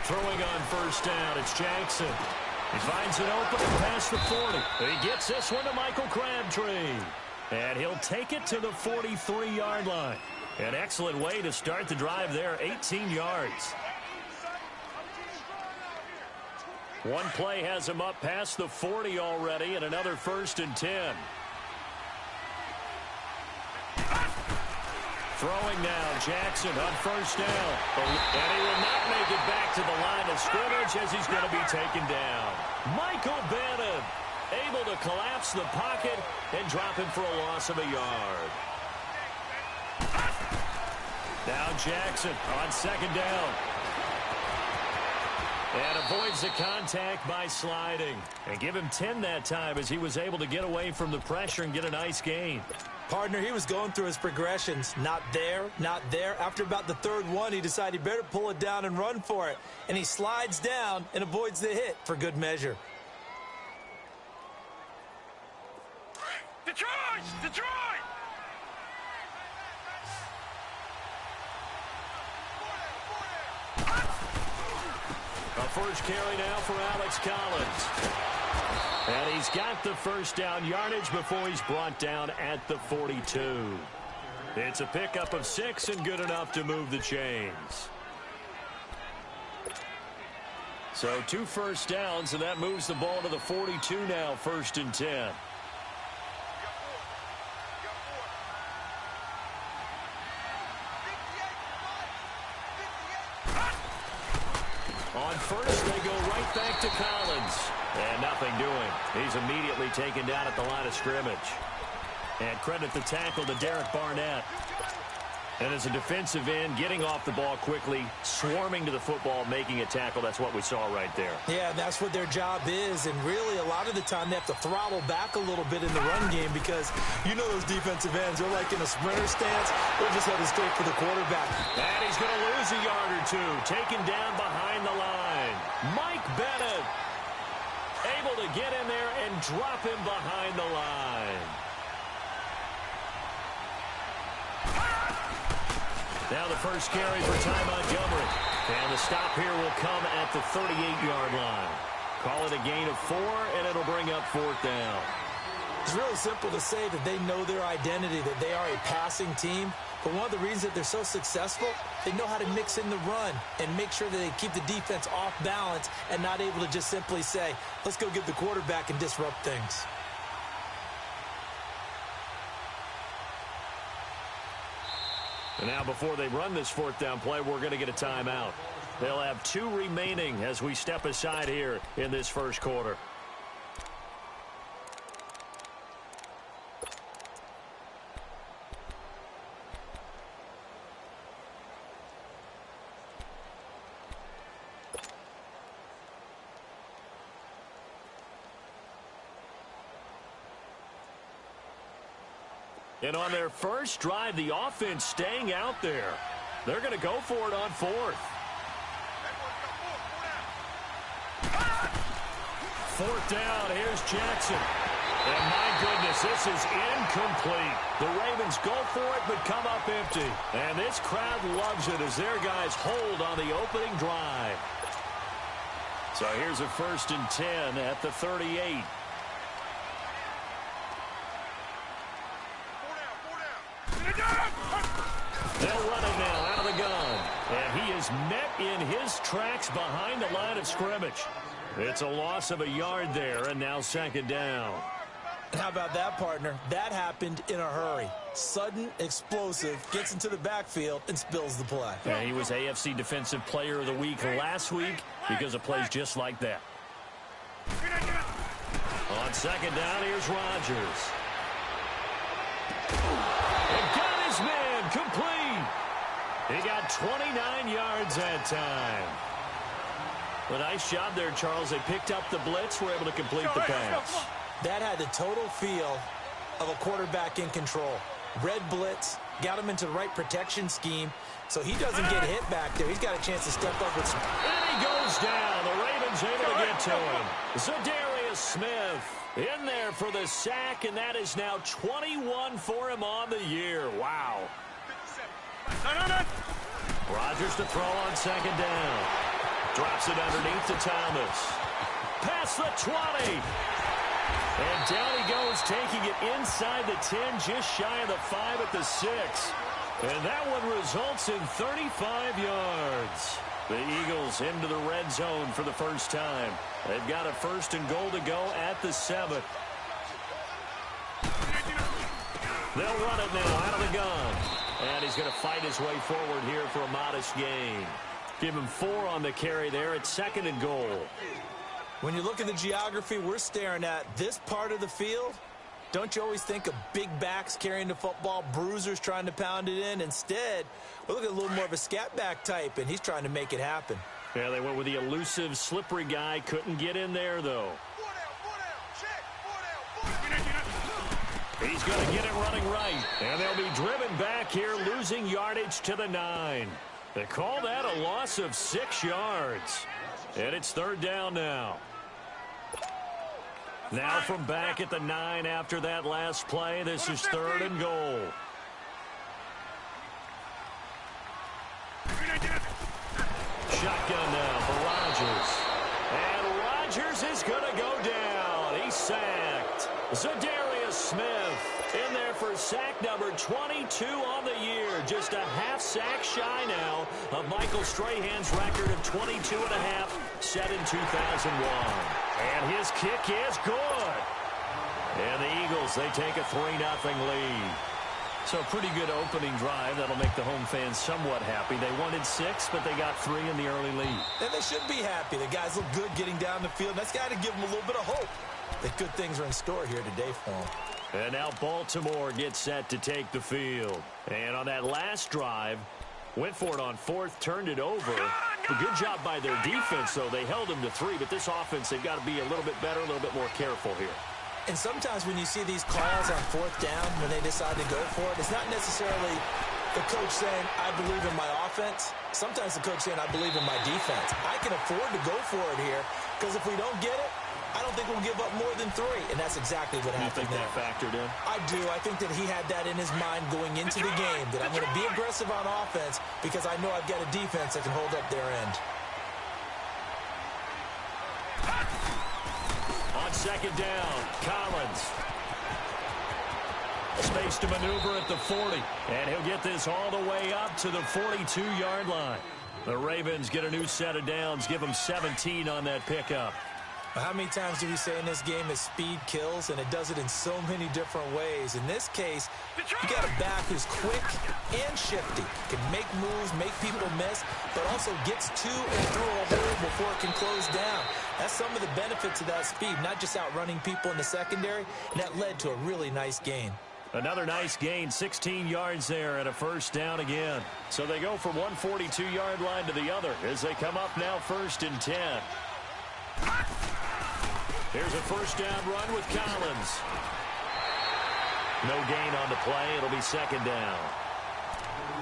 throwing on first down. It's Jackson. He finds an opening past the 40. He gets this one to Michael Crabtree. And he'll take it to the 43-yard line. An excellent way to start the drive there, 18 yards. One play has him up past the 40 already, and another 1st and 10. Throwing now, Jackson on first down. And he will not make it back to the line of scrimmage as he's going to be taken down. Michael Bennett able to collapse the pocket and drop him for a loss of a yard. Now Jackson on second down. And avoids the contact by sliding. And give him 10 that time as he was able to get away from the pressure and get a nice gain. Partner, he was going through his progressions. Not there, not there. After about the third one, he decided he better pull it down and run for it. And he slides down and avoids the hit for good measure. Detroit! Detroit! A first carry now for Alex Collins. And he's got the first down yardage before he's brought down at the 42. It's a pickup of 6 and good enough to move the chains. So 2 first downs, and that moves the ball to the 42 now, 1st and 10. On first, they go right back to Collins. And nothing doing. He's immediately taken down at the line of scrimmage. And credit the tackle to Derek Barnett. And as a defensive end, getting off the ball quickly, swarming to the football, making a tackle. That's what we saw right there. Yeah, that's what their job is. And really, a lot of the time, they have to throttle back a little bit in the run game because you know those defensive ends, they're like in a sprinter stance. They're just headed straight for the quarterback. And he's going to lose a yard or two. Taken down behind the line. Mike Bennett able to get in there and drop him behind the line. Now the first carry for Ty Montgomery. And the stop here will come at the 38-yard line. Call it a gain of 4, and it'll bring up 4th down. It's really simple to say that they know their identity, that they are a passing team. But one of the reasons that they're so successful, they know how to mix in the run and make sure that they keep the defense off balance and not able to just simply say, let's go get the quarterback and disrupt things. And now before they run this 4th down play, we're going to get a timeout. They'll have 2 remaining as we step aside here in this first quarter. And on their first drive, the offense staying out there. They're going to go for it on 4th. 4th down, here's Jackson. And my goodness, this is incomplete. The Ravens go for it but come up empty. And this crowd loves it as their guys hold on the opening drive. So here's a 1st and 10 at the 38. They'll run it now out of the gun. And he is met in his tracks behind the line of scrimmage. It's a loss of a yard there, and now 2nd down. How about that, partner? That happened in a hurry. Sudden, explosive, gets into the backfield, and spills the play. And he was AFC Defensive Player of the Week last week because of plays just like that. On 2nd down, here's Rodgers. And got his man complete. He got 29 yards that time. A nice job there, Charles. They picked up the blitz, were able to complete the pass. That had the total feel of a quarterback in control. Red blitz, got him into the right protection scheme, so he doesn't get hit back there. He's got a chance to step up with some... And he goes down. The Ravens able to get to him. Zadarius Smith in there for the sack, and that is now 21 for him on the year. Wow. Rodgers to throw on 2nd down. Drops it underneath to Thomas. Past the 20. And down he goes, taking it inside the 10, just shy of the 5 at the 6. And that one results in 35 yards. The Eagles into the red zone for the first time. They've got a 1st and goal to go at the 7. They'll run it now out of the gun. And he's going to fight his way forward here for a modest gain. Give him 4 on the carry there at 2nd and goal. When you look at the geography we're staring at, this part of the field, don't you always think of big backs carrying the football, bruisers trying to pound it in? Instead, we look at a little more of a scat back type, and he's trying to make it happen. Yeah, they went with the elusive, slippery guy. Couldn't get in there, though. He's going to get it running right. And they'll be driven back here, losing yardage to the 9. They call that a loss of 6 yards. And it's 3rd down now. Now from back at the 9 after that last play, this is 3rd and goal. Shotgun now for Rodgers. And Rodgers is going to go down. He's sacked. Zadarius Smith in there for sack number 22 on the year. Just a half sack shy now of Michael Strahan's record of 22 and a half set in 2001. And his kick is good. And the Eagles, they take a 3-0 lead. So a pretty good opening drive. That'll make the home fans somewhat happy. They wanted 6, but they got 3 in the early lead. And they should be happy. The guys look good getting down the field. That's got to give them a little bit of hope that good things are in store here today for them. And now Baltimore gets set to take the field. And on that last drive, went for it on 4th, turned it over. A good job by their defense, though. They held them to 3, but this offense, they've got to be a little bit better, a little bit more careful here. And sometimes when you see these calls on 4th down, when they decide to go for it, it's not necessarily the coach saying, I believe in my offense. Sometimes the coach saying, I believe in my defense. I can afford to go for it here, because if we don't get it, I don't think we'll give up more than 3, and that's exactly what happened there. You think that factored in? I do. I think that he had that in his mind going into the game, that I'm going to be aggressive on offense because I know I've got a defense that can hold up their end. On 2nd down, Collins. Space to maneuver at the 40, and he'll get this all the way up to the 42-yard line. The Ravens get a new set of downs, give them 17 on that pickup. How many times do we say in this game is speed kills, and it does it in so many different ways. In this case, you got a back who's quick and shifty, can make moves, make people miss, but also gets to and through a hole before it can close down. That's some of the benefits of that speed, not just outrunning people in the secondary, and that led to a really nice gain. Another nice gain, 16 yards there, and a 1st down again. So they go from one 42-yard line to the other as they come up now 1st and 10. Here's a 1st down run with Collins. No gain on the play. It'll be 2nd down.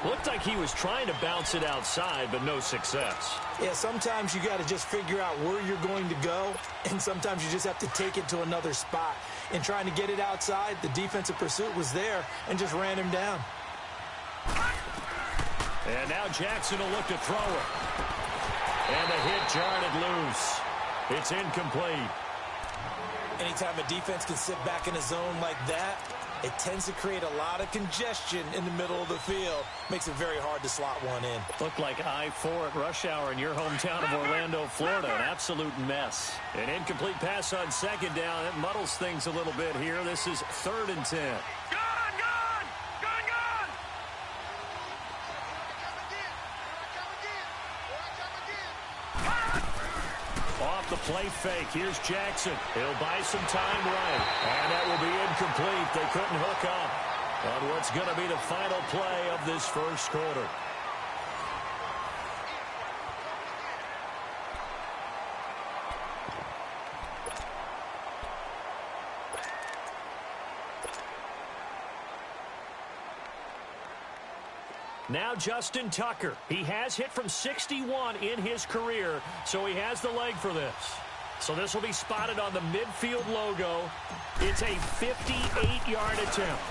Looked like he was trying to bounce it outside, but no success. Yeah, sometimes you got to just figure out where you're going to go, and sometimes you just have to take it to another spot. In trying to get it outside, the defensive pursuit was there and just ran him down. And now Jackson will look to throw it. And the hit jarred it loose. It's incomplete. Anytime a defense can sit back in a zone like that, it tends to create a lot of congestion in the middle of the field. Makes it very hard to slot one in. Looked like I-4 at rush hour in your hometown of Orlando, Florida. An absolute mess. An incomplete pass on 2nd down. It muddles things a little bit here. This is 3rd and 10. Off the play fake. Here's Jackson. He'll buy some time right. And that will be incomplete. They couldn't hook up on what's going to be the final play of this 1st quarter. Now Justin Tucker. He has hit from 61 in his career, so he has the leg for this. So this will be spotted on the midfield logo. It's a 58-yard attempt.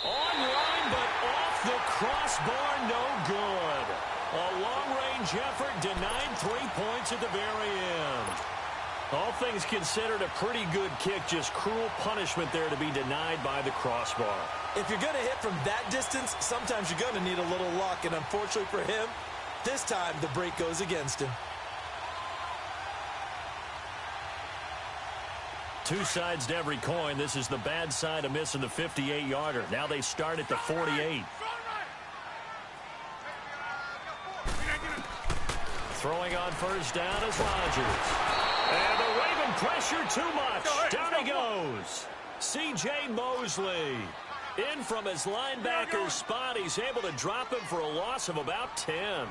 On line, but off the crossbar, no good. A long-range mid-range effort denied 3 points at the very end. All things considered, a pretty good kick, just cruel punishment there to be denied by the crossbar. If you're going to hit from that distance, sometimes you're going to need a little luck, and unfortunately for him, this time the break goes against him. Two sides to every coin. This is the bad side of missing the 58-yarder. Now they start at the 48. Throwing on first down is Rodgers. And the Raven pressure too much. Down he goes. C.J. Mosley. In from his linebacker spot. He's able to drop him for a loss of about 10.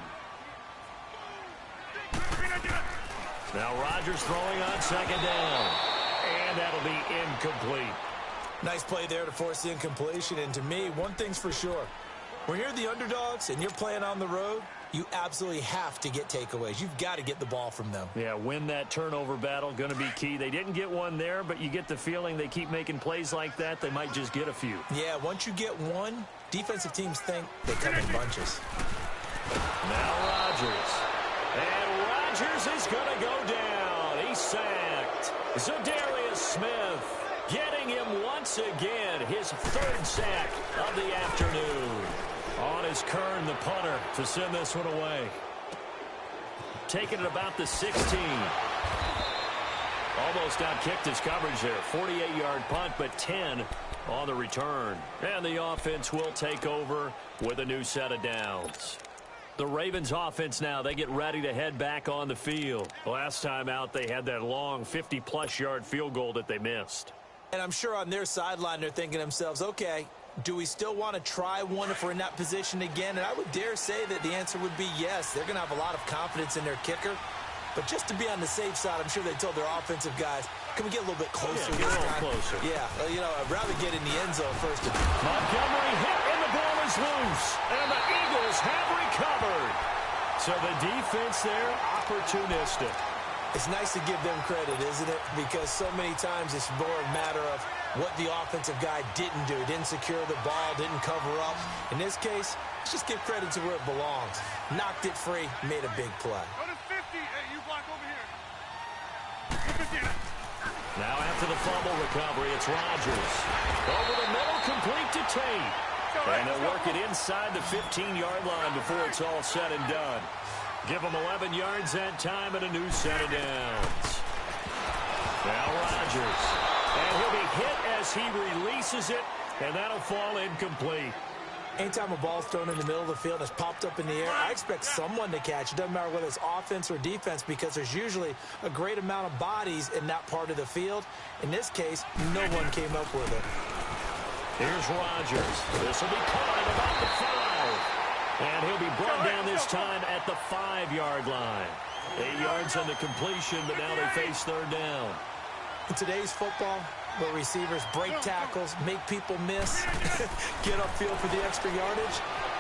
Now Rodgers throwing on second down. And that'll be incomplete. Nice play there to force the incompletion. And to me, one thing's for sure. When you're the underdogs and you're playing on the road, you absolutely have to get takeaways. You've got to get the ball from them. Yeah, win that turnover battle, going to be key. They didn't get one there, but you get the feeling they keep making plays like that, they might just get a few. Yeah, once you get one, defensive teams think they come in bunches. Now Rodgers. And Rodgers is going to go down. He's sacked. Za'Darius Smith getting him once again, his third sack of the afternoon. On is Kern, the punter, to send this one away. Taking it about the 16. Almost outkicked his coverage there. 48-yard punt, but 10 on the return. And the offense will take over with a new set of downs. The Ravens offense now, they get ready to head back on the field. Last time out, they had that long 50-plus yard field goal that they missed. And I'm sure on their sideline, they're thinking to themselves, okay, do we still want to try one if we're in that position again? And I would dare say that the answer would be yes. They're going to have a lot of confidence in their kicker. But just to be on the safe side, I'm sure they told their offensive guys, can we get a little bit closer this time? Closer. Yeah, you know, I'd rather get in the end zone first. Montgomery hit, and the ball is loose. And the Eagles have recovered. So the defense there, opportunistic. It's nice to give them credit, isn't it? Because so many times it's more a matter of what the offensive guy didn't do. Didn't secure the ball, didn't cover up. In this case, let's just give credit to where it belongs. Knocked it free, made a big play. Go to 50. Hey, you block over here. Now after the fumble recovery, it's Rodgers. Over the middle, complete to Tate. And they'll work it inside the 15-yard line before it's all said and done. Give them 11 yards that time and a new set of downs. Now Rodgers. And he'll be hit as he releases it, and that'll fall incomplete. Anytime a ball's thrown in the middle of the field and it's popped up in the air, I expect someone to catch it. Doesn't matter whether it's offense or defense, because there's usually a great amount of bodies in that part of the field. In this case, no one came up with it. Here's Rodgers. This will be caught at about the 5. And he'll be brought down this time at the 5-yard line. 8 yards on the completion, but now they face third down. In today's football, where receivers break tackles, make people miss, get upfield for the extra yardage,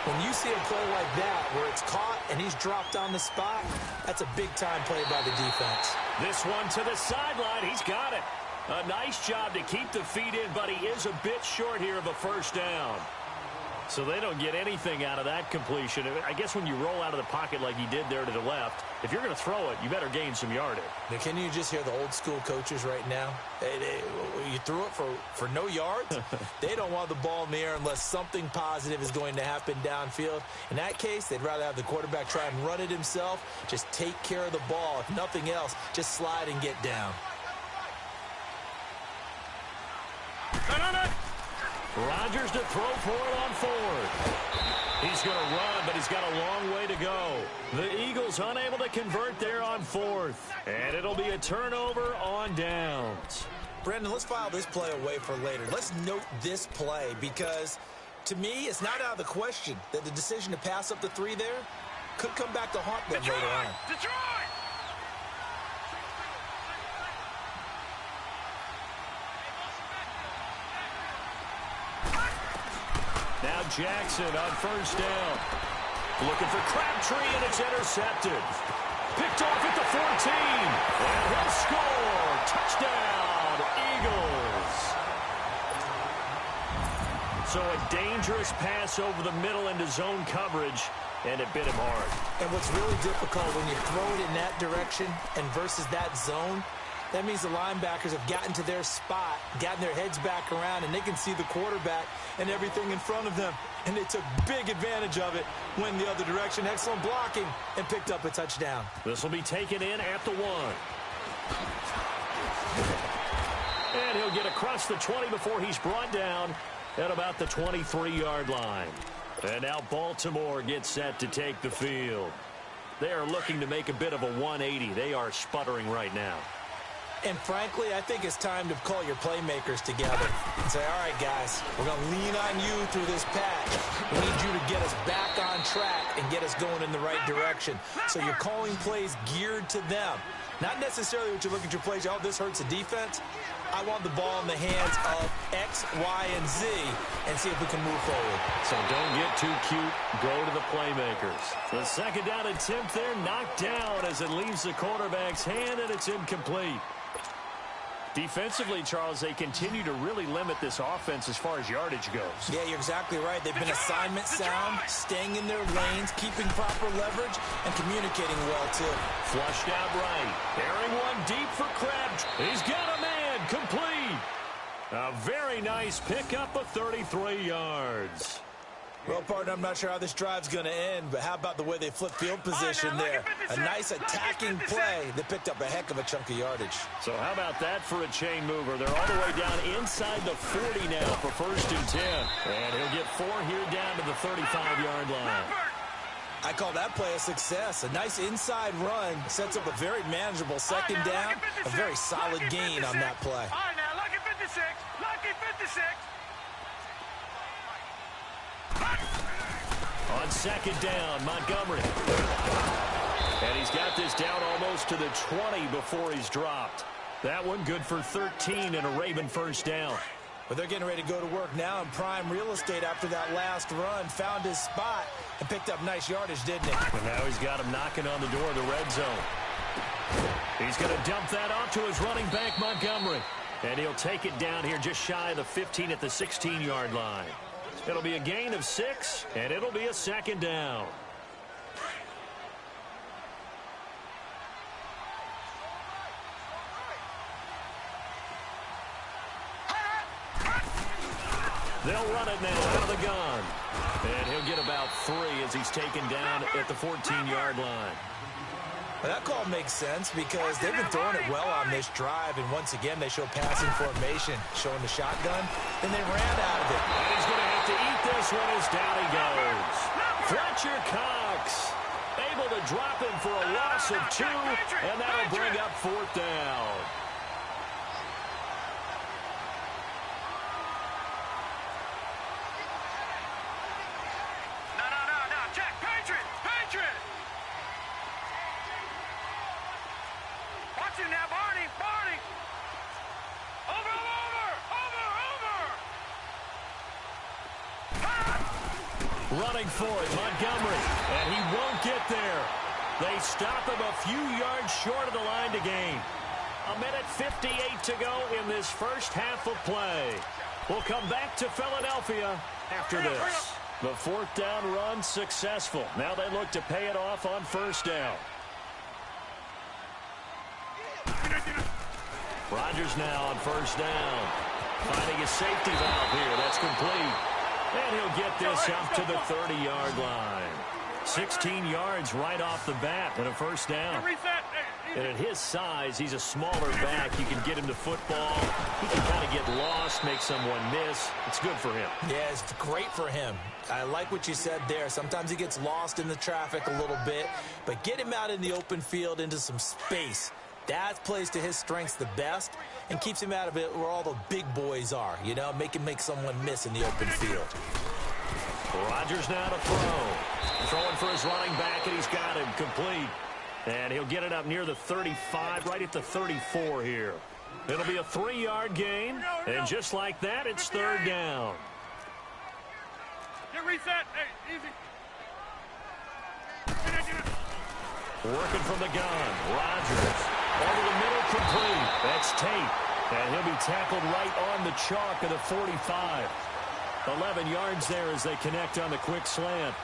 when you see a play like that where it's caught and he's dropped on the spot, that's a big-time play by the defense. This one to the sideline. He's got it. A nice job to keep the feet in, but he is a bit short here of a first down. So they don't get anything out of that completion. I guess when you roll out of the pocket like he did there to the left, if you're going to throw it, you better gain some yardage. Now, can you just hear the old school coaches right now? You threw it for no yards? They don't want the ball in the air unless something positive is going to happen downfield. In that case, they'd rather have the quarterback try and run it himself. Just take care of the ball. If nothing else, just slide and get down. Rodgers to throw for it on 4th. He's going to run, but he's got a long way to go. The Eagles unable to convert there on 4th. And it'll be a turnover on downs. Brendan, let's file this play away for later. Let's note this play because, to me, it's not out of the question that the decision to pass up the 3 there could come back to haunt them later on. Detroit! Now Jackson on first down. Looking for Crabtree, and it's intercepted. Picked off at the 14. And he'll score. Touchdown, Eagles. So a dangerous pass over the middle into zone coverage. and it bit him hard. And what's really difficult when you throw it in that direction and versus that zone, that means the linebackers have gotten to their spot, gotten their heads back around, and they can see the quarterback and everything in front of them. And they took big advantage of it, went the other direction, excellent blocking, and picked up a touchdown. This will be taken in at the 1. And he'll get across the 20 before he's brought down at about the 23-yard line. And now Baltimore gets set to take the field. They are looking to make a bit of a 180. They are sputtering right now. And frankly, I think it's time to call your playmakers together and say, all right, guys, we're going to lean on you through this patch. We need you to get us back on track and get us going in the right direction. So you're calling plays geared to them. Not necessarily what you look at your plays, oh, this hurts the defense. I want the ball in the hands of X, Y, and Z and see if we can move forward. So don't get too cute. Go to the playmakers. The second down attempt there knocked down as it leaves the quarterback's hand, and it's incomplete. Defensively, Charles, they continue to really limit this offense as far as yardage goes. Yeah, you're exactly right. They've been assignment sound, staying in their lanes, keeping proper leverage, and communicating well, too. Flushed out right. Airing one deep for Crabtree. He's got a man. Complete. A very nice pickup of 33 yards. Well, partner, I'm not sure how this drive's going to end, but how about the way they flip field position there? A nice attacking play that picked up a heck of a chunk of yardage. So how about that for a chain mover? They're all the way down inside the 40 now for 1st and 10. And he'll get 4 here down to the 35-yard line. I call that play a success. A nice inside run sets up a very manageable second down. A very solid gain on that play. All right, now, lucky 56. Lucky 56. On second down, Montgomery. And he's got this down almost to the 20 before he's dropped. That one good for 13 and a Raven 1st down. But they're getting ready to go to work now in prime real estate after that last run. Found his spot and picked up nice yardage, didn't he? And now he's got him knocking on the door of the red zone. He's going to dump that off to his running back, Montgomery. And he'll take it down here just shy of the 15 at the 16-yard line. It'll be a gain of 6, and it'll be a second down. They'll run it now out of the gun. And he'll get about 3 as he's taken down at the 14-yard line. Well, that call makes sense because they've been throwing it well on this drive, and once again they show passing formation, showing the shotgun, and they ran out of it. And he's going to have to eat this one as down he goes. Fletcher Cox able to drop him for a loss of 2, and that'll bring up 4th down. No, Jack, Patriot. Watch him now, Barney. Over. Running for it, Montgomery, and he won't get there. They stop him a few yards short of the line to gain. 1:58 to go in this first half of play. We'll come back to Philadelphia after this. The 4th down run successful. Now they look to pay it off on 1st down. Rodgers now on 1st down. Finding a safety valve here. That's complete. And he'll get this up to the 30-yard line. 16 yards right off the bat and a 1st down. And at his size, he's a smaller back. You can get him to football. He can kind of get lost, make someone miss. It's good for him. Yeah, it's great for him. I like what you said there. Sometimes he gets lost in the traffic a little bit, but get him out in the open field into some space. That plays to his strengths the best and keeps him out of it where all the big boys are, you know, make someone miss in the open field. Rodgers now to throw. Throwing for his running back, and he's got him complete. And he'll get it up near the 35, right at the 34 here. It'll be a 3-yard gain, and just like that, it's 3rd down. Get reset. Hey, easy. Working from the gun, Rodgers. Over the middle, complete. That's Tate. And he'll be tackled right on the chalk of the 45. 11 yards there as they connect on the quick slant.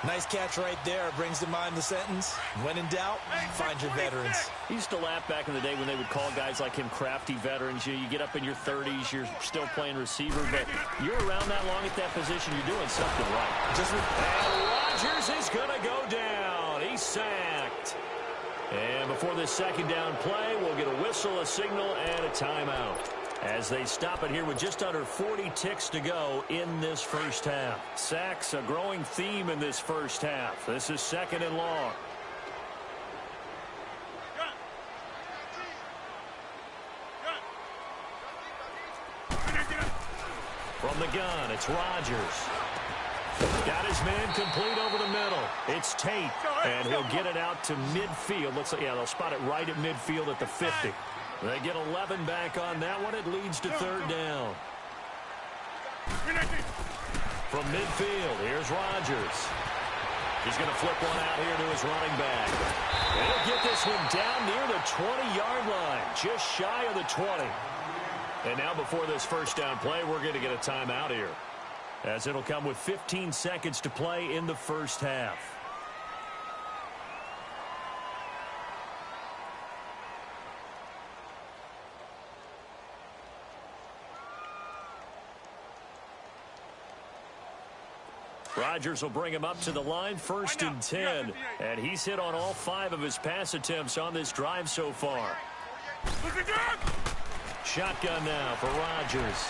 Nice catch right there. Brings to mind the sentence, when in doubt, find your veterans. I used to laugh back in the day when they would call guys like him crafty veterans. You get up in your 30s, you're still playing receiver, but you're around that long at that position, you're doing something right. And Rodgers is going to go down. He's sacked. And before this second down play, we'll get a whistle, a signal, and a timeout, as they stop it here with just under 40 ticks to go in this first half. Sacks, a growing theme in this first half. This is second and long. From the gun, it's Rodgers. Got his man complete over the middle. It's Tate, and he'll get it out to midfield. Looks like, yeah, they'll spot it right at midfield at the 50. They get 11 back on that one. It leads to third down. From midfield, here's Rodgers. He's going to flip one out here to his running back. And he'll get this one down near the 20-yard line, just shy of the 20. And now before this first down play, we're going to get a timeout here, as it'll come with 15 seconds to play in the first half. Rodgers will bring him up to the line, first and 10. And he's hit on all 5 of his pass attempts on this drive so far. Shotgun now for Rodgers.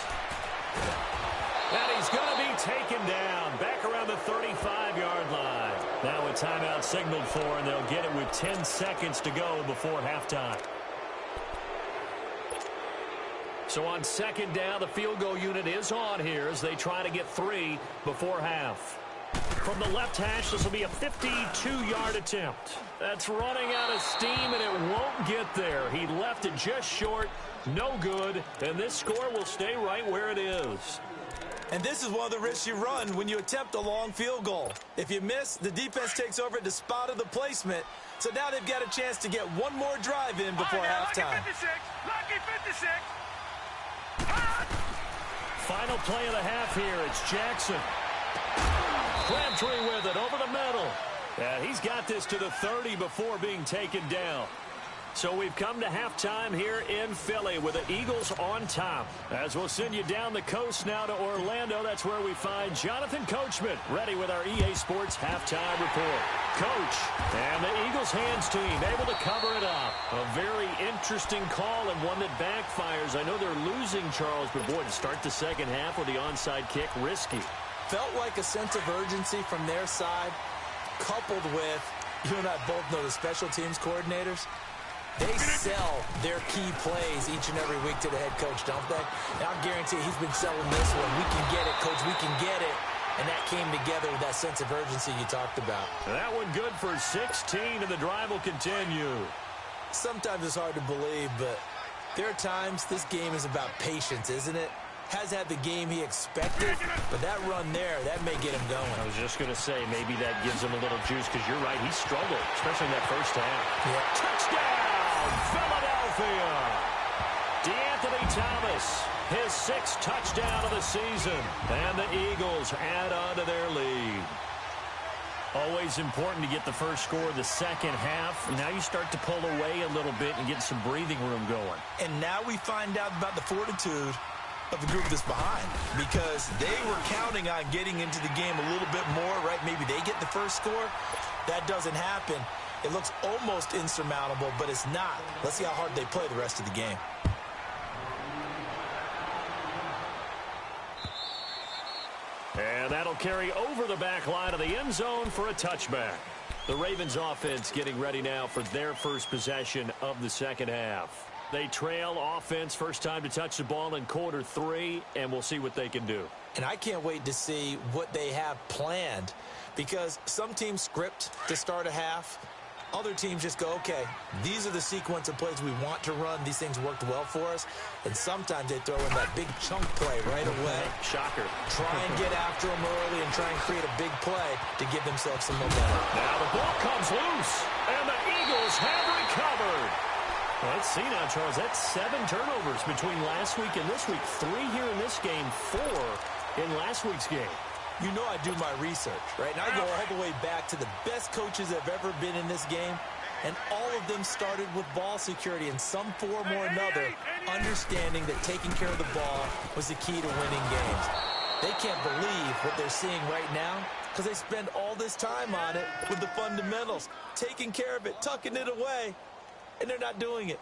And he's going to be taken down back around the 35-yard line. Now a timeout signaled for, and they'll get it with 10 seconds to go before halftime. So on second down, the field goal unit is on here as they try to get 3 before half. From the left hash, this will be a 52-yard attempt. That's running out of steam, and it won't get there. He left it just short, no good, and this score will stay right where it is. And this is one of the risks you run when you attempt a long field goal. If you miss, the defense takes over at the spot of the placement. So now they've got a chance to get one more drive in before halftime. Lucky 56. Final play of the half here. It's Jackson. Crabtree with it over the middle. And he's got this to the 30 before being taken down. So we've come to halftime here in Philly with the Eagles on top. As we'll send you down the coast now to Orlando, that's where we find Jonathan Coachman ready with our EA Sports halftime report. Coach, and the Eagles hands team able to cover it up. A very interesting call and one that backfires. I know they're losing, Charles, but boy, to start the second half with the onside kick, risky. Felt like a sense of urgency from their side, coupled with, you and I both know the special teams coordinators. They sell their key plays each and every week to the head coach, don't they? Now, I guarantee he's been selling this one. We can get it, coach. We can get it. And that came together with that sense of urgency you talked about. That one good for 16, and the drive will continue. Sometimes it's hard to believe, but there are times this game is about patience, isn't it? Has had the game he expected, but that run there, that may get him going. I was just going to say, maybe that gives him a little juice, because you're right, he struggled, especially in that first half. Yeah. Touchdown, Philadelphia! DeAnthony Thomas, his 6th touchdown of the season, and the Eagles add on to their lead. Always important to get the first score of the second half. Now you start to pull away a little bit and get some breathing room going. And now we find out about the fortitude of the group that's behind, because they were counting on getting into the game a little bit more, right? Maybe they get the first score. That doesn't happen. It looks almost insurmountable, but it's not. Let's see how hard they play the rest of the game. And that'll carry over the back line of the end zone for a touchback. The Ravens offense getting ready now for their first possession of the second half. They trail offense, first time to touch the ball in quarter 3, and we'll see what they can do. And I can't wait to see what they have planned, because some teams script to start a half. Other teams just go, okay, these are the sequence of plays we want to run. These things worked well for us. And sometimes they throw in that big chunk play right away. Shocker. Try and get after them early and try and create a big play to give themselves some momentum. Now the ball comes loose, and the Eagles have recovered. Let's see now, Charles. That's 7 turnovers between last week and this week. 3 here in this game, 4 in last week's game. You know I do my research, right? And I go all the way back to the best coaches that have ever been in this game, and all of them started with ball security in some form or another, understanding that taking care of the ball was the key to winning games. They can't believe what they're seeing right now because they spend all this time on it with the fundamentals, taking care of it, tucking it away, and they're not doing it.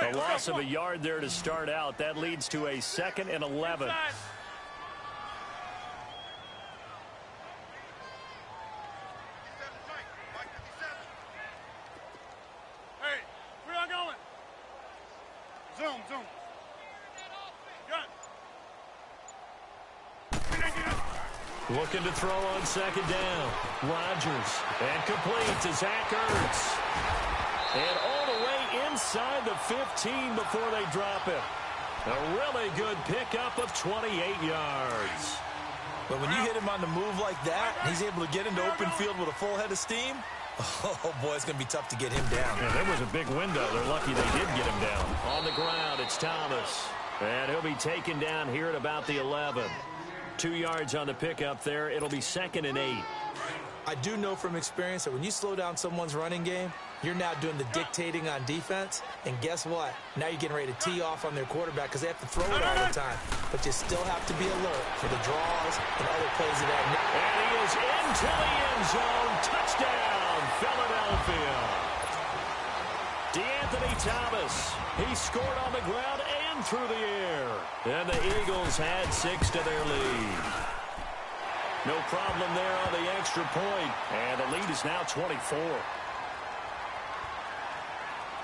A loss of a yard there to start out. That leads to a 2nd and 11. Hey, where y'all going? Zoom. Gun. Looking to throw on 2nd down. Rodgers. And complete to Zach Ertz. And all the way inside the 15 before they drop it. A really good pickup of 28 yards. But when you hit him on the move like that, he's able to get into open field with a full head of steam, oh, boy, it's going to be tough to get him down. Yeah, there was a big window. They're lucky they did get him down. On the ground, it's Thomas. And he'll be taken down here at about the 11. 2 yards on the pickup there. It'll be 2nd and 8. I do know from experience that when you slow down someone's running game, you're now doing the dictating on defense. And guess what? Now you're getting ready to tee off on their quarterback because they have to throw it all the time. But you still have to be alert for the draws and other plays of that. And he is into the end zone. Touchdown, Philadelphia. DeAnthony Thomas. He scored on the ground and through the air. And the Eagles had 6 to their lead. No problem there on the extra point. And the lead is now 24.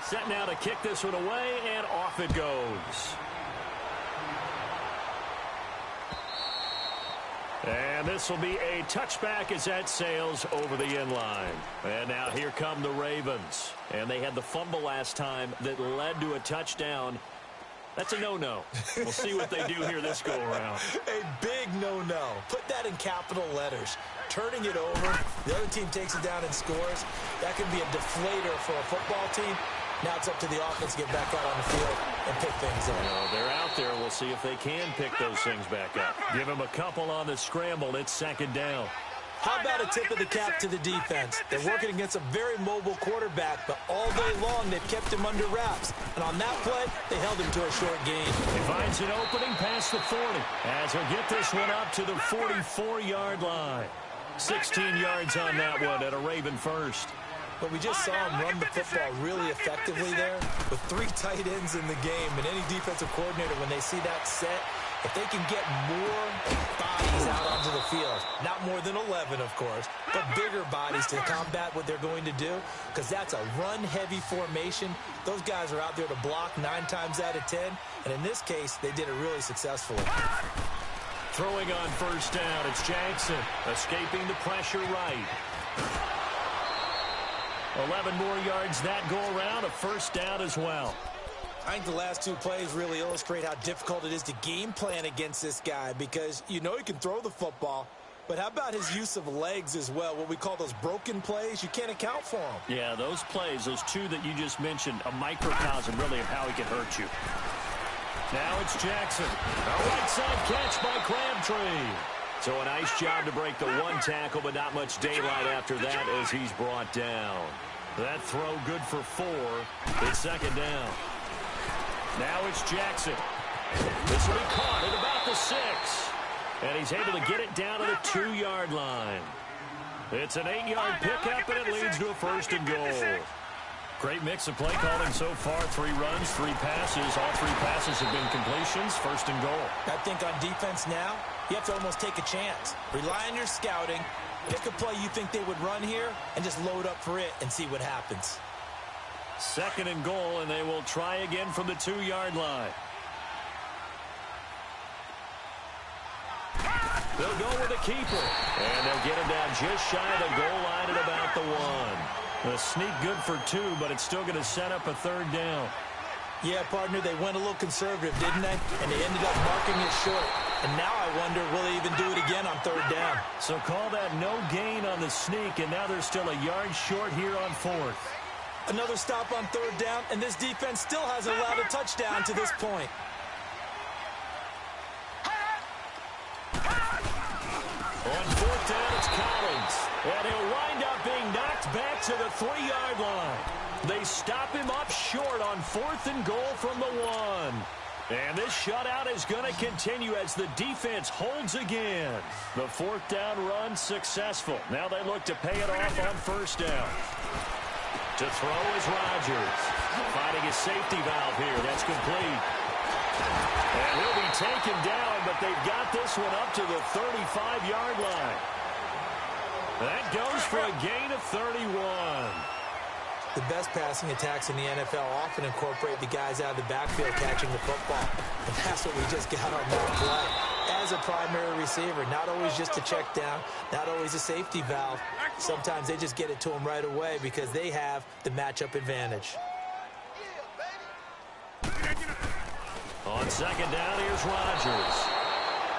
Set now to kick this one away, and off it goes. And this will be a touchback as that sails over the end line. And now here come the Ravens. And they had the fumble last time that led to a touchdown. That's a no-no. We'll see what they do here this go-around. A big no-no. Put that in capital letters. Turning it over, the other team takes it down and scores. That could be a deflator for a football team. Now it's up to the offense to get back out on the field and pick things up. Well, they're out there. We'll see if they can pick those things back up. Give them a couple on the scramble. It's 2nd down. How about a tip of the cap to the defense? They're working against a very mobile quarterback, but all day long they've kept him under wraps. And on that play, they held him to a short gain. He finds an opening past the 40 as he'll get this one up to the 44-yard line. 16 yards on that one at a Raven first. But we just saw him run the football really effectively there with 3 tight ends in the game. And any defensive coordinator, when they see that set, if they can get more bodies out onto the field, not more than 11, of course, but bigger bodies to combat what they're going to do, because that's a run-heavy formation. Those guys are out there to block 9 times out of 10, and in this case, they did it really successfully. Throwing on first down, it's Jackson, escaping the pressure right. 11 more yards that go around, a first down as well. I think the last 2 plays really illustrate how difficult it is to game plan against this guy because you know he can throw the football, but how about his use of legs as well, what we call those broken plays? You can't account for them. Yeah, those plays, those 2 that you just mentioned, a microcosm really of how he can hurt you. Now it's Jackson. A right side catch by Crabtree. So a nice job to break the 1 tackle, but not much daylight after that as he's brought down. That throw good for 4. It's 2nd down. Now it's Jackson. This will be caught at about the 6. And he's able to get it down to the 2-yard line. It's an 8-yard pickup, and it leads to a 1st and goal. Great mix of play calling so far. 3 runs, 3 passes. All 3 passes have been completions. 1st and goal. I think on defense now, you have to almost take a chance. Rely on your scouting. Pick a play you think they would run here and just load up for it and see what happens. 2nd and goal, and they will try again from the 2-yard line. They'll go with a keeper, and they'll get him down just shy of the goal line at about the 1. A sneak good for 2, but it's still going to set up a 3rd down. Yeah, partner, they went a little conservative, didn't they? And they ended up marking it short. And now I wonder, will they even do it again on 3rd down? So call that no gain on the sneak, and now they're still a yard short here on 4th. Another stop on third down, and this defense still hasn't allowed a touchdown to this point. On fourth down, it's Collins. And he'll wind up being knocked back to the 3-yard line. They stop him up short on 4th and goal from the 1. And this shutout is going to continue as the defense holds again. The 4th down run successful. Now they look to pay it off on 1st down. To throw is Rodgers. Finding his safety valve here. That's complete. And he'll be taken down, but they've got this one up to the 35-yard line. That goes for a gain of 31. The best passing attacks in the NFL often incorporate the guys out of the backfield catching the football. And that's what we just got on that play. As a primary receiver, not always just a check down, not always a safety valve. Sometimes they just get it to them right away because they have the matchup advantage. On 2nd down, here's Rodgers.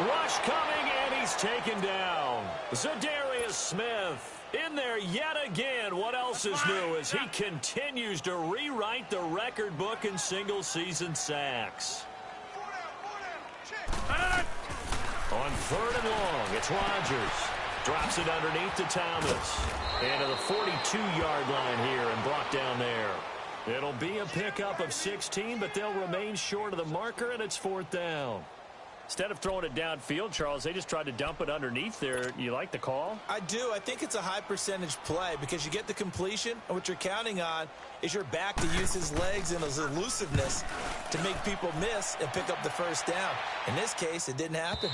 Rush coming, and he's taken down. Zadarius Smith in there yet again. What else is new as he continues to rewrite the record book in single-season sacks. On 3rd and long, it's Rodgers. Drops it underneath to Thomas. And to the 42-yard line here and brought down there. It'll be a pickup of 16, but they'll remain short of the marker, and it's 4th down. Instead of throwing it downfield, Charles, they just tried to dump it underneath there. You like the call? I do. I think it's a high-percentage play because you get the completion, and what you're counting on is your back to use his legs and his elusiveness to make people miss and pick up the 1st down. In this case, it didn't happen.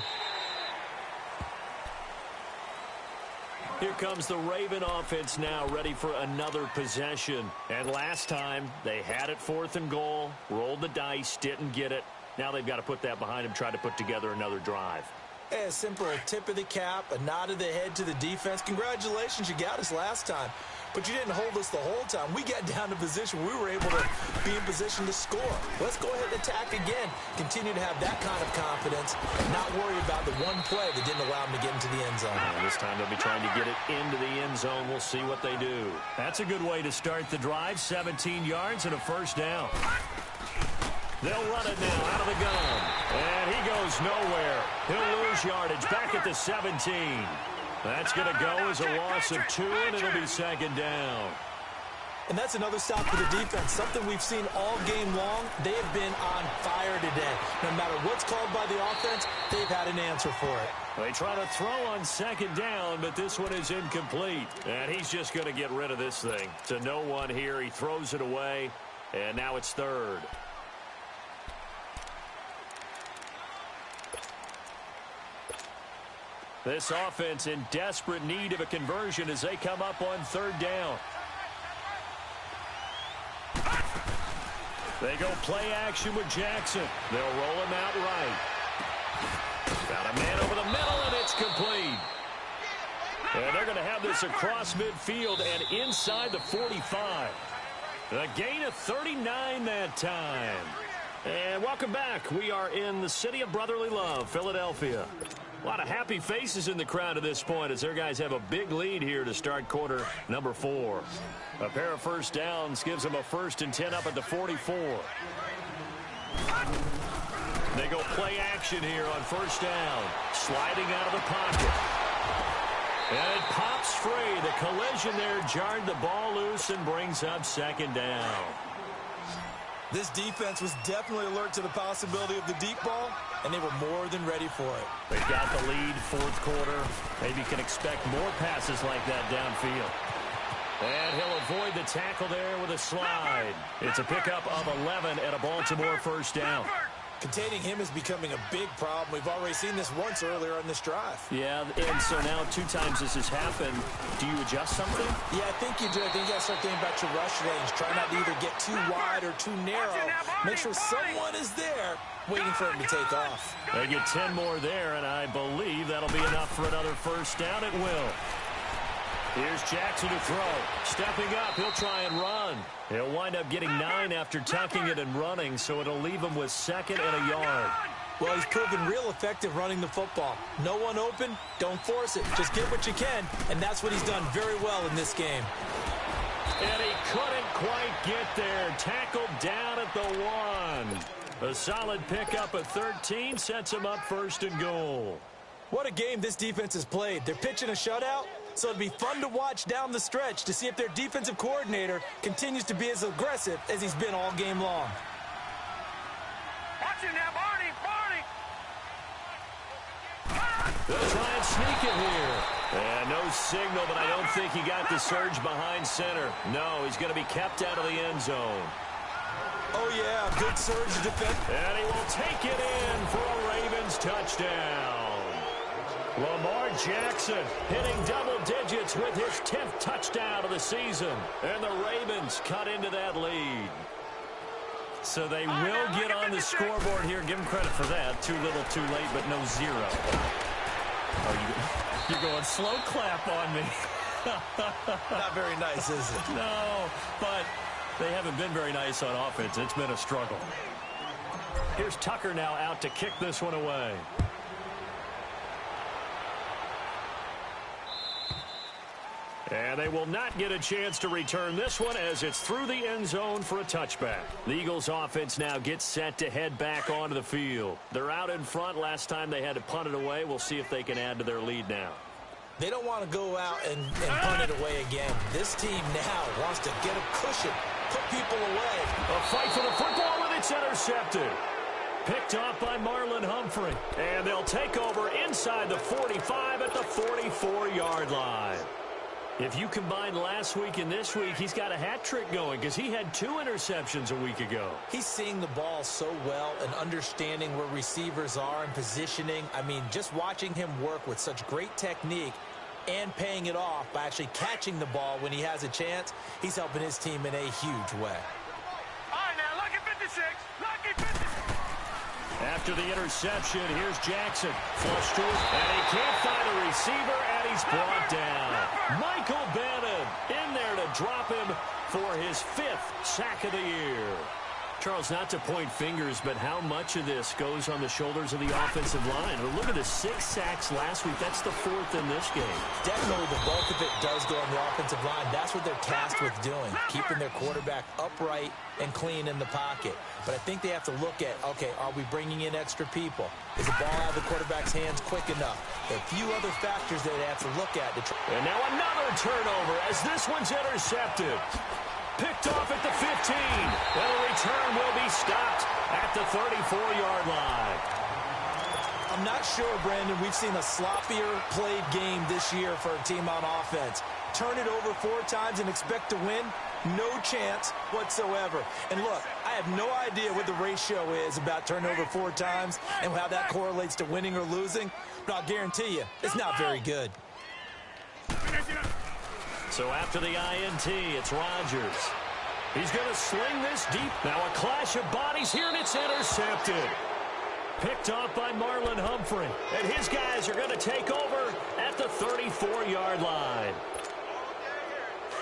Here comes the Raven offense now, ready for another possession. And last time, they had it 4th and goal, rolled the dice, didn't get it. Now they've got to put that behind them, try to put together another drive. Hey, a simple tip of the cap, a nod of the head to the defense. Congratulations, you got us last time. But you didn't hold us the whole time. We got down to position. We were able to be in position to score. Let's go ahead and attack again. Continue to have that kind of confidence and not worry about the one play that didn't allow them to get into the end zone. And this time they'll be trying to get it into the end zone. We'll see what they do. That's a good way to start the drive. 17 yards and a 1st down. They'll run it now out of the gun. And he goes nowhere. He'll lose yardage back at the 17. That's going to go as a loss of 2, and it'll be 2nd down. And that's another stop for the defense, something we've seen all game long. They have been on fire today. No matter what's called by the offense, they've had an answer for it. They try to throw on 2nd down, but this one is incomplete. And he's just going to get rid of this thing. To no one here. He throws it away, and now it's 3rd. This offense in desperate need of a conversion as they come up on 3rd down. They go play action with Jackson. They'll roll him out right. Got a man over the middle, and it's complete. And they're going to have this across midfield and inside the 45. A gain of 39 that time. And welcome back. We are in the city of brotherly love, Philadelphia. A lot of happy faces in the crowd at this point as their guys have a big lead here to start quarter number 4. A pair of 1st downs gives them a 1st and 10 up at the 44. They go play action here on 1st down. Sliding out of the pocket. And it pops free. The collision there jarred the ball loose and brings up 2nd down. This defense was definitely alert to the possibility of the deep ball, and they were more than ready for it. They've got the lead 4th quarter. Maybe can expect more passes like that downfield. And he'll avoid the tackle there with a slide. It's a pickup of 11 at a Baltimore 1st down. Containing him is becoming a big problem. We've already seen this once earlier on this drive. Yeah, and so now 2 times this has happened. Do you adjust something? Yeah, I think you do. I think you got to start thinking about your rush range. Try not to either get too wide or too narrow. Make sure someone is there waiting for him to take off. They get 10 more there, and I believe that'll be enough for another 1st down. It will. Here's Jackson to throw. Stepping up, he'll try and run. He'll wind up getting 9 after tucking it and running, so it'll leave him with 2nd and a yard. Well, he's proven real effective running the football. No one open, don't force it. Just get what you can, and that's what he's done very well in this game. And he couldn't quite get there. Tackled down at the 1. A solid pickup at 13 sets him up 1st and goal. What a game this defense has played. They're pitching a shutout, so it'll be fun to watch down the stretch to see if their defensive coordinator continues to be as aggressive as he's been all game long. Watch it now, Barney! They'll try and sneak it here. And no signal, but I don't think he got the surge behind center. No, he's going to be kept out of the end zone. Oh, yeah, good surge defense. And he will take it in for a Ravens touchdown. Lamar Jackson hitting double digits with his 10th touchdown of the season. And the Ravens cut into that lead. So they will get on the scoreboard here. Give them credit for that. Too little, too late, but no zero. Oh, you're going slow clap on me. Not very nice, is it? No, but they haven't been very nice on offense. It's been a struggle. Here's Tucker now out to kick this one away. And they will not get a chance to return this one as it's through the end zone for a touchback. The Eagles offense now gets set to head back onto the field. They're out in front. Last time they had to punt it away. We'll see if they can add to their lead now. They don't want to go out and punt it away again. This team now wants to get a cushion, put people away. A fight for the football, and it's intercepted. Picked off by Marlon Humphrey. And they'll take over inside the 45 at the 44-yard line. If you combine last week and this week, he's got a hat trick going because he had 2 interceptions a week ago. He's seeing the ball so well and understanding where receivers are and positioning. I mean, just watching him work with such great technique and paying it off by actually catching the ball when he has a chance, he's helping his team in a huge way. All right, now, lucky 56. Lucky 56. After the interception, here's Jackson. Flush to it, and he can't find a receiver, and he's brought down. Michael Bannon in there to drop him for his 5th sack of the year. Charles, not to point fingers, but how much of this goes on the shoulders of the offensive line? Look at the 6 sacks last week. That's the 4th in this game. Definitely the bulk of it does go on the offensive line. That's what they're tasked with doing, keeping their quarterback upright and clean in the pocket. But I think they have to look at, okay, are we bringing in extra people? Is the ball out of the quarterback's hands quick enough? There are a few other factors that they have to look at. And now another turnover as this one's intercepted. Picked off at the 15. And the return will be stopped at the 34-yard line. I'm not sure, Brandon, we've seen a sloppier played game this year for a team on offense. Turn it over 4 times and expect to win? No chance whatsoever. And look, I have no idea what the ratio is about turnover 4 times and how that correlates to winning or losing, but I'll guarantee you, it's not very good. So after the INT, it's Rodgers. He's going to sling this deep. Now a clash of bodies here, and it's intercepted. Picked off by Marlon Humphrey. And his guys are going to take over at the 34-yard line.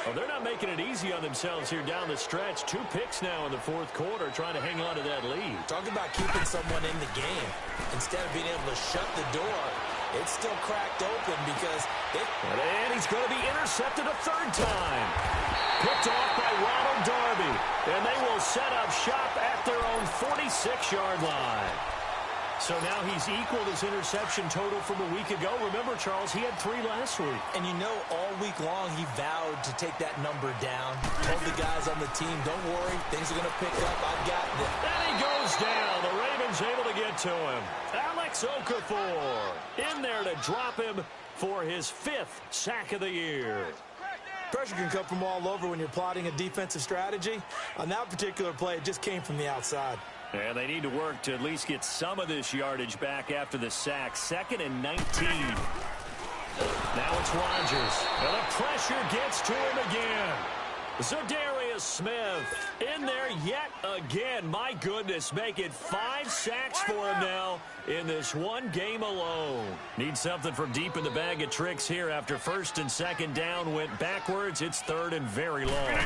Oh, they're not making it easy on themselves here down the stretch. 2 picks now in the 4th quarter trying to hang on to that lead. Talk about keeping someone in the game. Instead of being able to shut the door, it's still cracked open because and he's going to be intercepted a 3rd time. Picked off by Ronald Darby. And they will set up shop at their own 46-yard line. So now he's equaled his interception total from a week ago. Remember, Charles, he had 3 last week. And you know, all week long he vowed to take that number down. Told the guys on the team, don't worry, things are going to pick up. I've got this. And he goes down. The Ravens able to get to him. Alex Okafor in there to drop him for his 5th sack of the year. Pressure can come from all over when you're plotting a defensive strategy. On that particular play, it just came from the outside. And they need to work to at least get some of this yardage back after the sack. 2nd and 19. Now it's Rodgers. And the pressure gets to him again. Zadarius Smith in there yet again. My goodness, making 5 sacks for him now in this one game alone. Need something from deep in the bag of tricks here after 1st and 2nd down went backwards. It's 3rd and very long.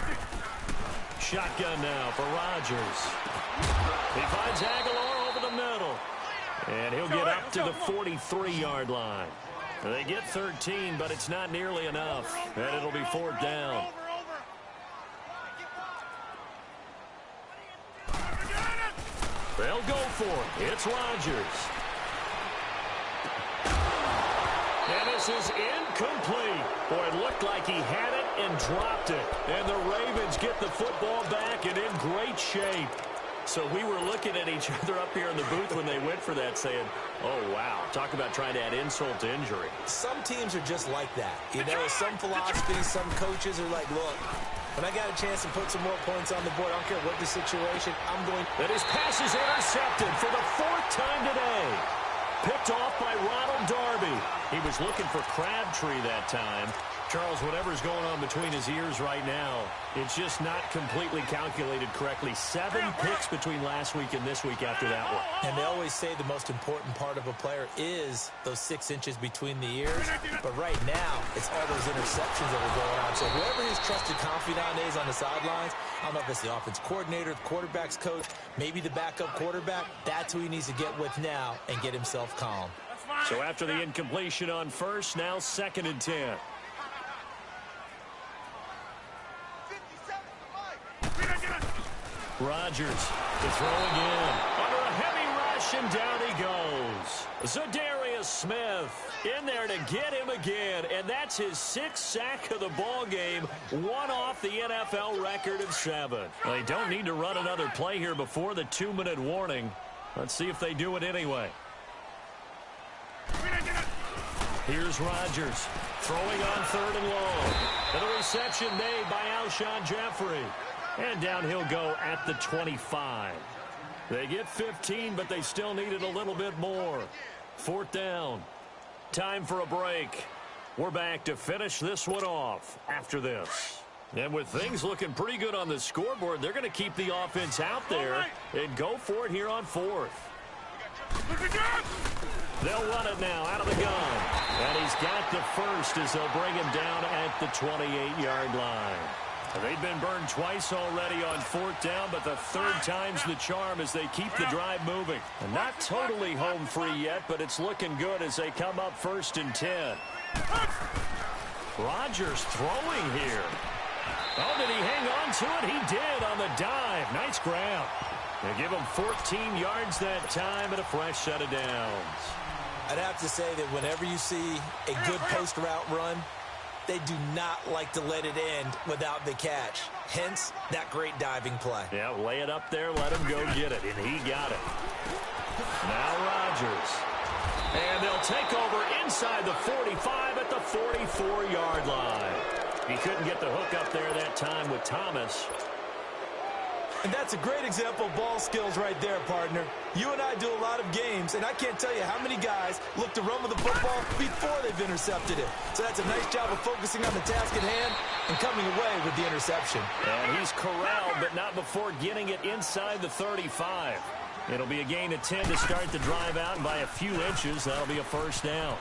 Shotgun now for Rodgers. He finds Aguilar over the middle. And he'll get up to the 43-yard line. They get 13, but it's not nearly enough. And it'll be 4th down. They'll go for it. It's Rodgers. And this is incomplete. Boy, it looked like he had it and dropped it. And the Ravens get the football back and in great shape. So we were looking at each other up here in the booth when they went for that saying, oh, wow. Talk about trying to add insult to injury. Some teams are just like that. You know, some philosophies, some coaches are like, look, when I got a chance to put some more points on the board, I don't care what the situation, I'm going. And his pass is intercepted for the 4th time today. Picked off by Ronald Darby. He was looking for Crabtree that time. Charles, whatever's going on between his ears right now, it's just not completely calculated correctly. 7 picks between last week and this week after that one. And they always say the most important part of a player is those 6 inches between the ears. But right now, it's all those interceptions that are going on. So whoever his trusted confidant is on the sidelines, I don't know if it's the offense coordinator, the quarterback's coach, maybe the backup quarterback, that's who he needs to get with now and get himself calm. So after the incompletion on first, now 2nd and 10. Rodgers to throw again. Under a heavy rush, and down he goes. Zadarius Smith in there to get him again, and that's his 6th sack of the ball game, one off the NFL record of 7. They don't need to run another play here before the 2-minute warning. Let's see if they do it anyway. Here's Rodgers throwing on 3rd and long. And the reception made by Alshon Jeffrey. And down he'll go at the 25. They get 15, but they still needed a little bit more. 4th down. Time for a break. We're back to finish this one off after this. And with things looking pretty good on the scoreboard, they're going to keep the offense out there and go for it here on 4th. They'll run it now out of the gun. And he's got the first as they'll bring him down at the 28-yard line. They've been burned twice already on 4th down, but the 3rd time's the charm as they keep the drive moving. And not totally home free yet, but it's looking good as they come up 1st and 10. Rodgers throwing here. Oh, did he hang on to it? He did on the dive. Nice grab. They give him 14 yards that time and a fresh set of downs. I'd have to say that whenever you see a good post route run, they do not like to let it end without the catch. Hence, that great diving play. Yeah, lay it up there, let him go get it, and he got it. Now Rodgers. And they'll take over inside the 45 at the 44-yard line. He couldn't get the hook up there that time with Thomas. And that's a great example of ball skills right there, partner. You and I do a lot of games, and I can't tell you how many guys look to run with the football before they've intercepted it. So that's a nice job of focusing on the task at hand and coming away with the interception. And he's corralled, but not before getting it inside the 35. It'll be a gain of 10 to start the drive out, and by a few inches, that'll be a 1st down.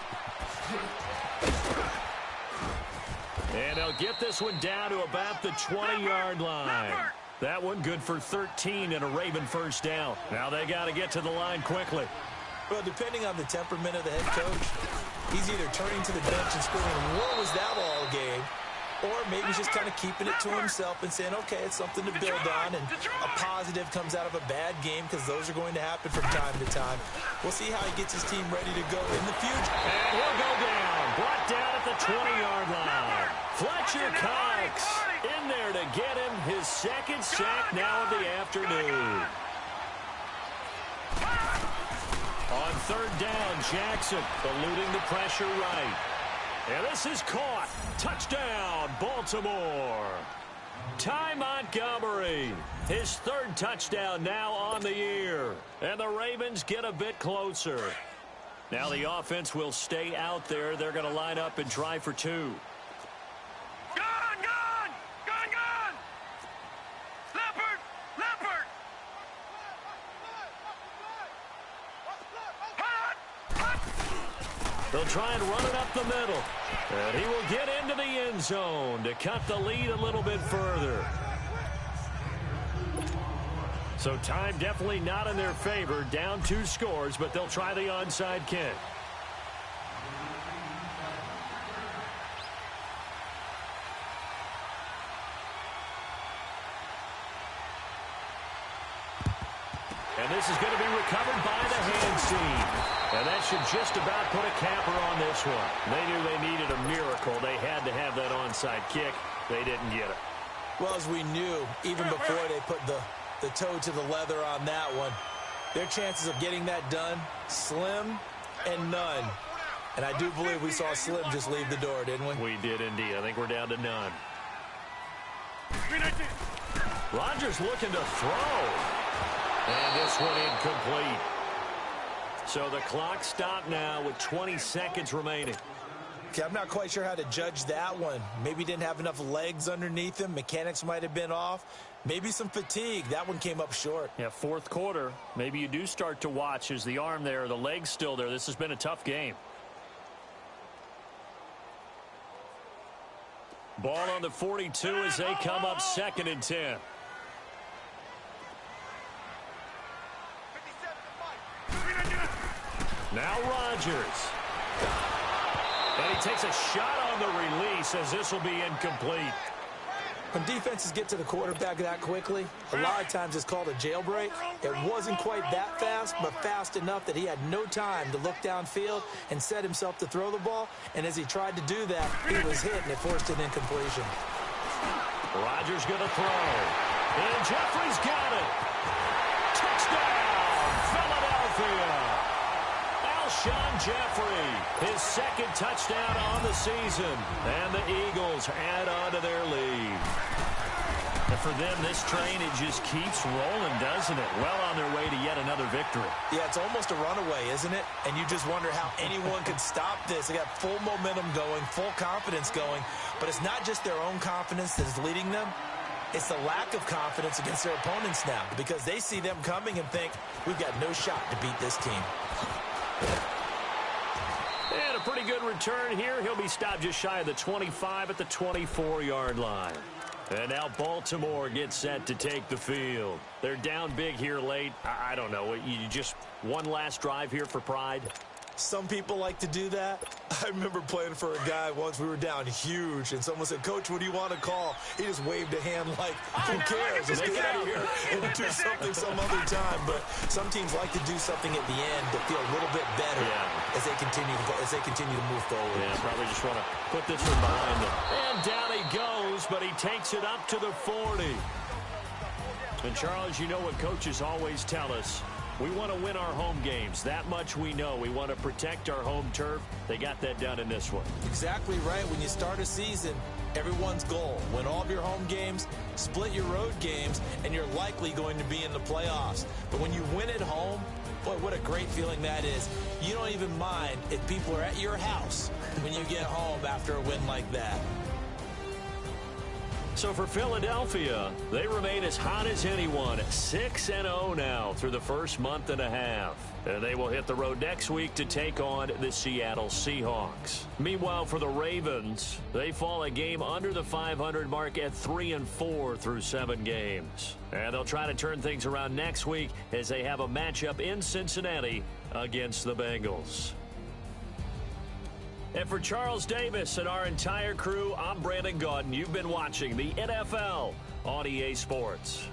And they'll get this one down to about the 20-yard line. That one good for 13 and a Raven 1st down. Now they got to get to the line quickly. Well, depending on the temperament of the head coach, he's either turning to the bench and screaming, what was that all game? Or maybe he's just kind of keeping it to himself and saying, okay, it's something to build on, and a positive comes out of a bad game because those are going to happen from time to time. We'll see how he gets his team ready to go in the future. And he'll go down. Brought down at the 20-yard line. Fletcher Cox in there to get him his 2nd sack now of the afternoon. On 3rd down, Jackson eluding the pressure right. And this is caught. Touchdown, Baltimore. Ty Montgomery, his 3rd touchdown now on the year. And the Ravens get a bit closer. Now the offense will stay out there. They're going to line up and try for 2. They'll try and run it up the middle. And he will get into the end zone to cut the lead a little bit further. So time definitely not in their favor. Down 2 scores, but they'll try the onside kick. And this is going to be recovered by the hands team. And that should just about put a capper on this one. They knew they needed a miracle. They had to have that onside kick. They didn't get it. Well, as we knew, even before they put the toe to the leather on that one, their chances of getting that done, slim and none. And I do believe we saw Slim just leave the door, didn't we? We did indeed. I think we're down to none. Rodgers looking to throw. And this one incomplete. So the clock stopped now with 20 seconds remaining. Okay, I'm not quite sure how to judge that one. Maybe he didn't have enough legs underneath him. Mechanics might have been off. Maybe some fatigue. That one came up short. Yeah, fourth quarter. Maybe you do start to watch. Is the arm there, the leg's still there? This has been a tough game. Ball on the 42 as they come up 2nd and 10. Now Rodgers. And he takes a shot on the release as this will be incomplete. When defenses get to the quarterback that quickly, a lot of times it's called a jailbreak. It wasn't quite that fast, but fast enough that he had no time to look downfield and set himself to throw the ball. And as he tried to do that, he was hit, and it forced an incompletion. Rodgers going to throw. And Jeffrey's got it. Touchdown, Philadelphia. Alshon Jeffrey, his 2nd touchdown on the season. And the Eagles add on to their lead. And for them, this train, it just keeps rolling, doesn't it? Well on their way to yet another victory. Yeah, it's almost a runaway, isn't it? And you just wonder how anyone could stop this. They got full momentum going, full confidence going. But it's not just their own confidence that's leading them. It's the lack of confidence against their opponents now, because they see them coming and think, we've got no shot to beat this team. And a pretty good return here. He'll be stopped just shy of the 25 at the 24-yard line. And now Baltimore gets set to take the field. They're down big here late. I don't know. You just one last drive here for pride? Some people like to do that. I remember playing for a guy once. We were down huge, and someone said, Coach, what do you want to call? He just waved a hand like, who cares? Let's get out of here and do something some other time. But some teams like to do something at the end to feel a little bit better as they continue to move forward. Yeah, probably just want to put this one behind them. And down he goes, but he takes it up to the 40. And, Charles, you know what coaches always tell us. We want to win our home games. That much we know. We want to protect our home turf. They got that done in this one. Exactly right. When you start a season, everyone's goal, win all of your home games, split your road games, and you're likely going to be in the playoffs. But when you win at home, boy, what a great feeling that is. You don't even mind if people are at your house when you get home after a win like that. So for Philadelphia, they remain as hot as anyone at 6-0 now through the first month and a half. And they will hit the road next week to take on the Seattle Seahawks. Meanwhile, for the Ravens, they fall a game under the 500 mark at 3-4 through 7 games. And they'll try to turn things around next week as they have a matchup in Cincinnati against the Bengals. And for Charles Davis and our entire crew, I'm Brandon Gaudin. You've been watching the NFL on EA Sports.